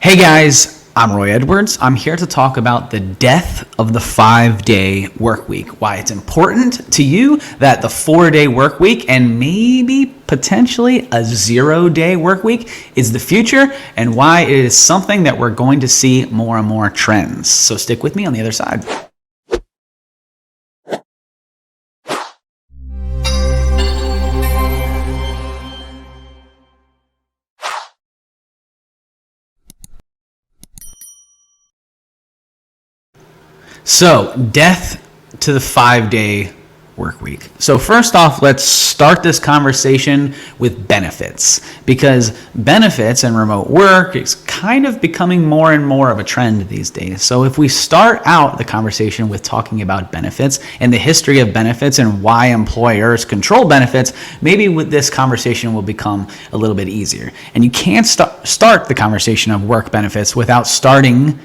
Hey guys, I'm Roy Edwards. I'm here to talk about the death of the 5-day work week, why it's important to you that the 4-day work week and maybe potentially a 0-day work week is the future, and why it is something that we're going to see more and more trends. So stick with me on the other side. So, death to the 5-day work week. So first off, let's start this conversation with benefits, because benefits and remote work is kind of becoming more and more of a trend these days. So if we start out the conversation with talking about benefits and the history of benefits and why employers control benefits, maybe with this conversation will become a little bit easier. And you can't start the conversation of work benefits without starting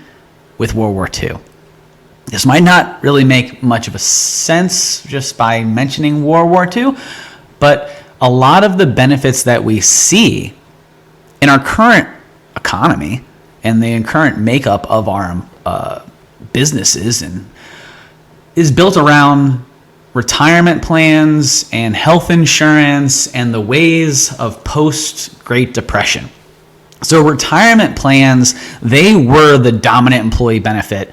with World War II. This might not really make much of a sense just by mentioning World War II, but a lot of the benefits that we see in our current economy and the current makeup of our businesses is built around retirement plans and health insurance and the ways of post-Great Depression. So retirement plans, they were the dominant employee benefit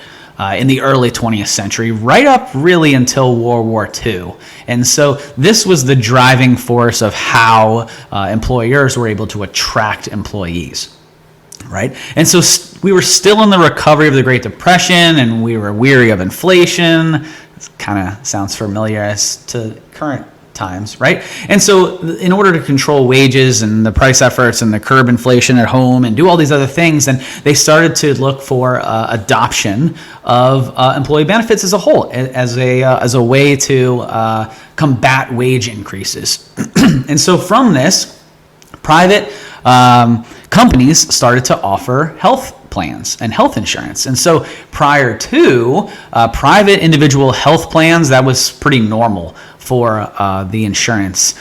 in the early 20th century, right up really until World War II. And so this was the driving force of how employers were able to attract employees, right? And so we were still in the recovery of the Great Depression, and we were weary of inflation. It kind of sounds familiar as to current times, right? And so in order to control wages and the price efforts and the curb inflation at home and do all these other things, then they started to look for adoption of employee benefits as a whole, as a way to combat wage increases. And so from this, private companies started to offer health plans and health insurance. And so prior to private individual health plans, that was pretty normal for the insurance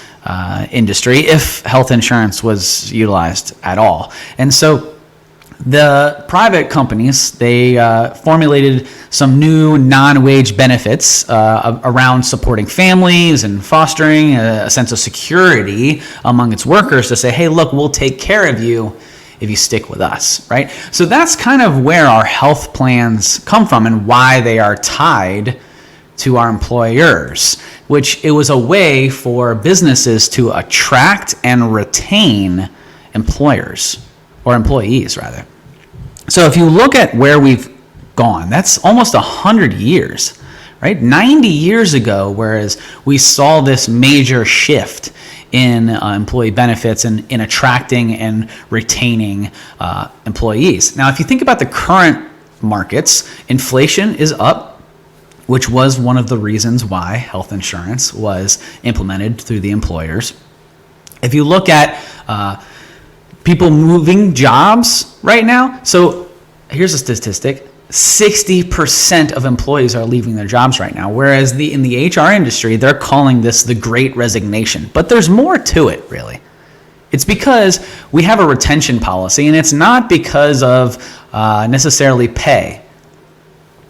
industry, if health insurance was utilized at all. And so the private companies, they formulated some new non-wage benefits around supporting families and fostering a sense of security among its workers to say, hey, look, we'll take care of you if you stick with us, right? So that's kind of where our health plans come from and why they are tied to our employers, which it was a way for businesses to attract and retain employers, or employees rather. So if you look at where we've gone, that's almost 100 years, right? 90 years ago, whereas we saw this major shift in employee benefits and in attracting and retaining employees. Now, if you think about the current markets, inflation is up, which was one of the reasons why health insurance was implemented through the employers. If you look at people moving jobs right now, so here's a statistic, 60% of employees are leaving their jobs right now, whereas in the HR industry, they're calling this the Great Resignation. But there's more to it, really. It's because we have a retention policy, and it's not because of necessarily pay,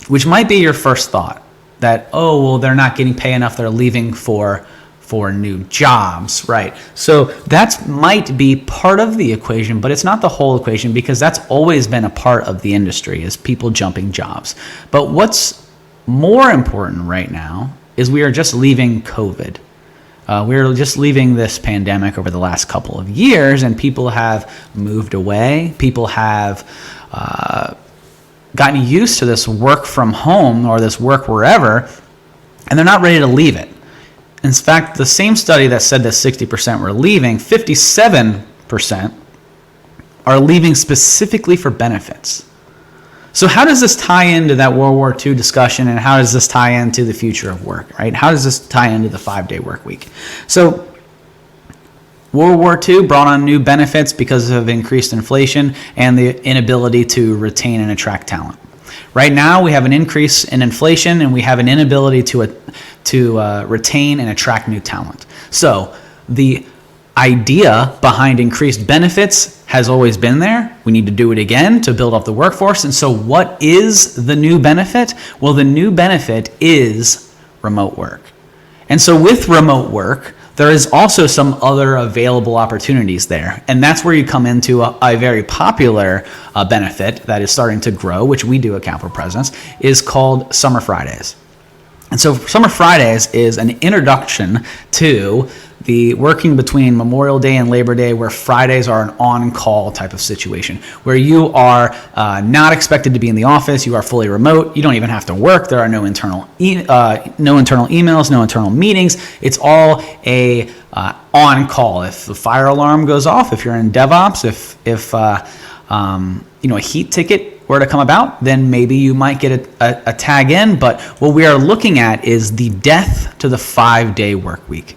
which might be your first thought, that, oh, well, they're not getting pay enough, they're leaving for new jobs, right? So that might be part of the equation, but it's not the whole equation, because that's always been a part of the industry, is people jumping jobs. But what's more important right now is we are just leaving COVID. We're just leaving this pandemic over the last couple of years, and people have moved away. People have gotten used to this work from home or this work wherever, and they're not ready to leave it. In fact, the same study that said that 60% were leaving, 57% are leaving specifically for benefits. So how does this tie into that World War II discussion, and how does this tie into the future of work, right? How does this tie into the 5-day work week? So World War II brought on new benefits because of increased inflation and the inability to retain and attract talent. Right now, we have an increase in inflation, and we have an inability to retain and attract new talent. So the idea behind increased benefits has always been there. We need to do it again to build up the workforce. And so what is the new benefit? Well, the new benefit is remote work. And so with remote work, there is also some other available opportunities there. And that's where you come into a very popular benefit that is starting to grow, which we do at Capital Presence, is called Summer Fridays. And so Summer Fridays is an introduction to the working between Memorial Day and Labor Day, where Fridays are an on-call type of situation, where you are not expected to be in the office. You are fully remote. You don't even have to work. There are no internal emails, no internal meetings. It's all a on-call. If the fire alarm goes off, if you're in DevOps, if a heat ticket were to come about, then maybe you might get a tag in. But what we are looking at is the death to the 5-day work week.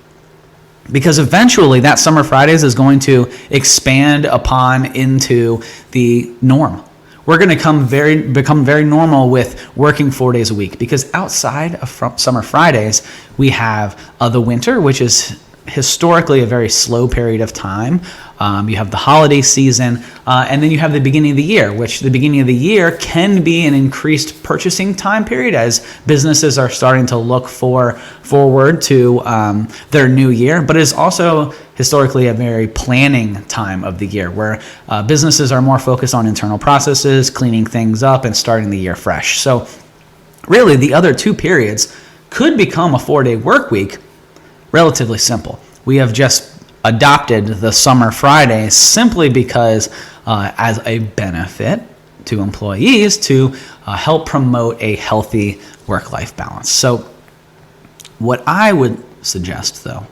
Because eventually that Summer Fridays is going to expand upon into the norm. We're going to become very normal with working 4 days a week, because outside of Summer Fridays, we have the winter, which is historically a very slow period of time. You have the holiday season, and then you have the beginning of the year, which the beginning of the year can be an increased purchasing time period as businesses are starting to look forward to their new year. But it is also historically a very planning time of the year, where businesses are more focused on internal processes, cleaning things up, and starting the year fresh. So really, the other two periods could become a 4-day work week. Relatively simple. We have just adopted the Summer Fridays simply because as a benefit to employees to help promote a healthy work-life balance. So what I would suggest, though,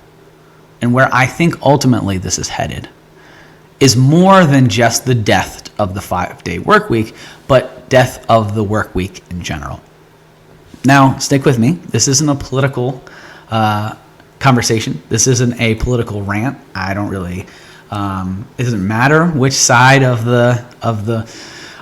and where I think ultimately this is headed, is more than just the death of the 5-day work week, but death of the work week in general. Now, stick with me. This isn't a political conversation. This isn't a political rant. I don't really, it doesn't matter which side of the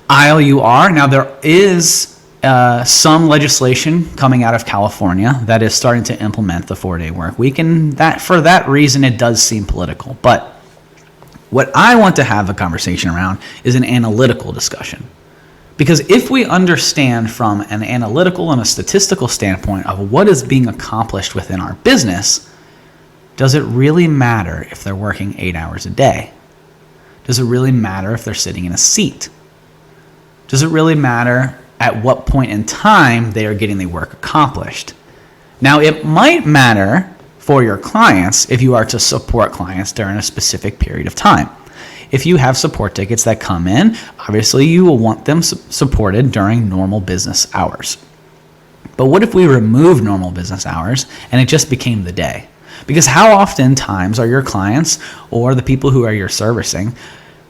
aisle you are. Now, there is some legislation coming out of California that is starting to implement the 4-day work week, and that for that reason, it does seem political. But what I want to have a conversation around is an analytical discussion. Because if we understand from an analytical and a statistical standpoint of what is being accomplished within our business, does it really matter if they're working 8 hours a day? Does it really matter if they're sitting in a seat? Does it really matter at what point in time they are getting the work accomplished? Now, it might matter for your clients if you are to support clients during a specific period of time. If you have support tickets that come in, obviously you will want them supported during normal business hours. But what if we remove normal business hours and it just became the day? Because how often times are your clients or the people who are you're servicing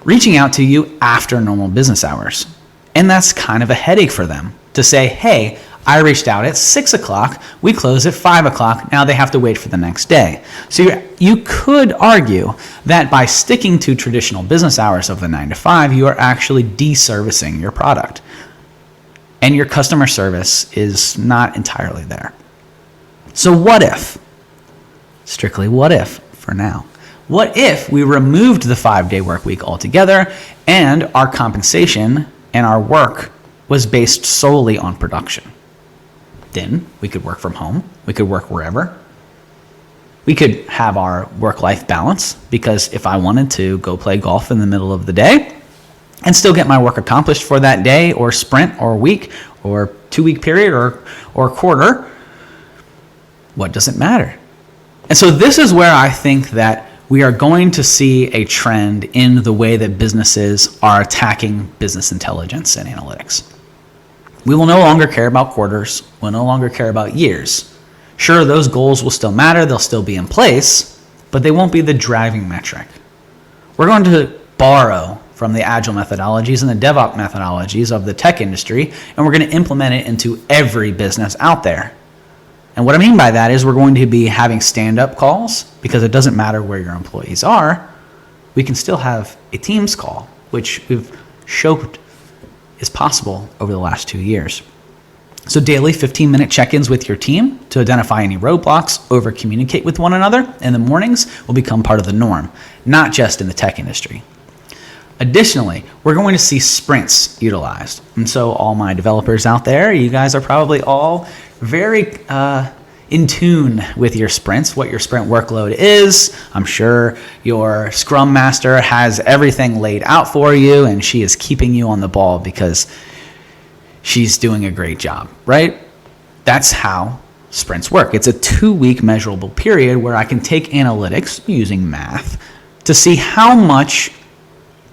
reaching out to you after normal business hours? And that's kind of a headache for them to say, hey, I reached out at 6 o'clock, we close at 5 o'clock, now they have to wait for the next day. So you could argue that by sticking to traditional business hours of the 9 to 5, you are actually deservicing your product. And your customer service is not entirely there. So what if, strictly what if for now, what if we removed the 5-day work week altogether and our compensation and our work was based solely on production? Then we could work from home. We could work wherever. We could have our work-life balance, because if I wanted to go play golf in the middle of the day and still get my work accomplished for that day or sprint or week or 2-week period or quarter, what does it matter? And so this is where I think that we are going to see a trend in the way that businesses are attacking business intelligence and analytics. We will no longer care about quarters. We'll no longer care about years. Sure, those goals will still matter. They'll still be in place, but they won't be the driving metric. We're going to borrow from the agile methodologies and the DevOps methodologies of the tech industry, and we're going to implement it into every business out there. And what I mean by that is we're going to be having stand-up calls, because it doesn't matter where your employees are. We can still have a Teams call, which we've showed is possible over the last 2 years. So daily 15-minute check-ins with your team to identify any roadblocks, over-communicate with one another in the mornings will become part of the norm, not just in the tech industry. Additionally, we're going to see sprints utilized. And so all my developers out there, you guys are probably all very in tune with your sprints, what your sprint workload is. I'm sure your Scrum Master has everything laid out for you, and she is keeping you on the ball because she's doing a great job, right? That's how sprints work. It's a 2-week measurable period where I can take analytics using math to see how much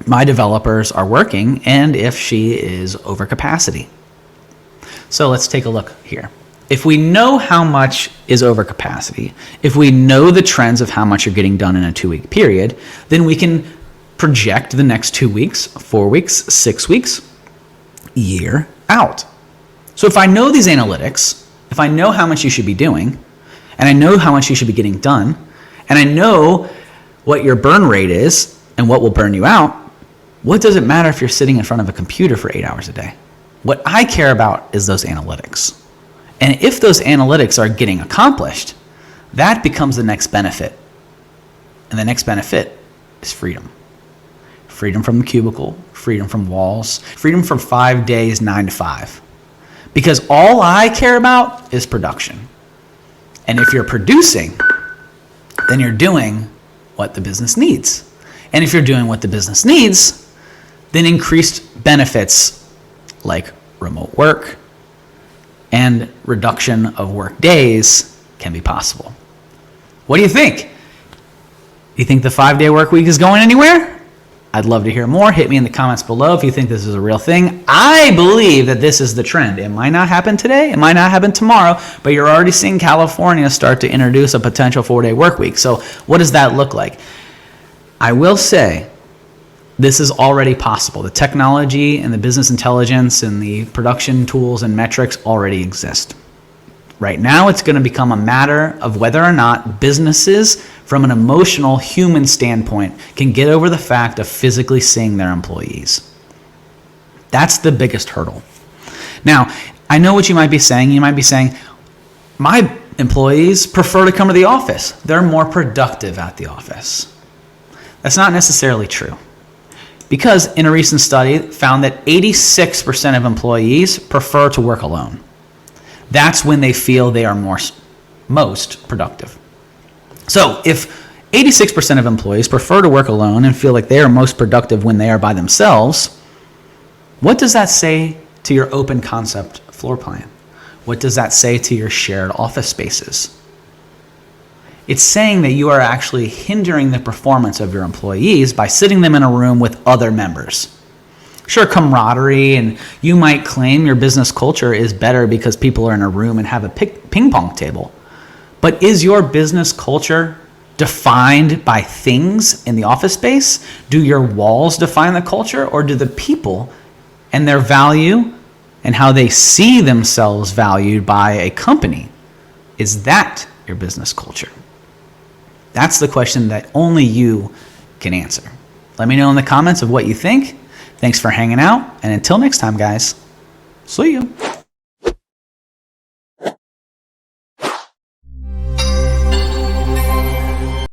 my developers are working and if she is over capacity. So let's take a look here. If we know how much is over capacity, if we know the trends of how much you're getting done in a 2-week period, then we can project the next 2 weeks, 4 weeks, 6 weeks, year out. So if I know these analytics, if I know how much you should be doing, and I know how much you should be getting done, and I know what your burn rate is and what will burn you out, what does it matter if you're sitting in front of a computer for 8 hours a day? What I care about is those analytics. And if those analytics are getting accomplished, that becomes the next benefit. And the next benefit is freedom. Freedom from the cubicle, freedom from walls, freedom from 5 days, 9 to 5. Because all I care about is production. And if you're producing, then you're doing what the business needs. And if you're doing what the business needs, then increased benefits like remote work and reduction of work days can be possible. What do you think? Do you think the 5-day work week is going anywhere? I'd love to hear more. Hit me in the comments below if you think this is a real thing. I believe that this is the trend. It might not happen today. It might not happen tomorrow, but you're already seeing California start to introduce a potential 4-day work week. So what does that look like? I will say this is already possible. The technology and the business intelligence and the production tools and metrics already exist. Right now, it's going to become a matter of whether or not businesses, from an emotional human standpoint, can get over the fact of physically seeing their employees. That's the biggest hurdle. Now, I know what you might be saying. You might be saying, my employees prefer to come to the office. They're more productive at the office. That's not necessarily true. Because in a recent study found that 86% of employees prefer to work alone. That's when they feel they are most productive. So if 86% of employees prefer to work alone and feel like they are most productive when they are by themselves, what does that say to your open concept floor plan? What does that say to your shared office spaces? It's saying that you are actually hindering the performance of your employees by sitting them in a room with other members. Sure, camaraderie, and you might claim your business culture is better because people are in a room and have a ping pong table. But is your business culture defined by things in the office space? Do your walls define the culture, or do the people and their value and how they see themselves valued by a company? Is that your business culture? That's the question that only you can answer. Let me know in the comments of what you think. Thanks for hanging out, and until next time, guys, see you.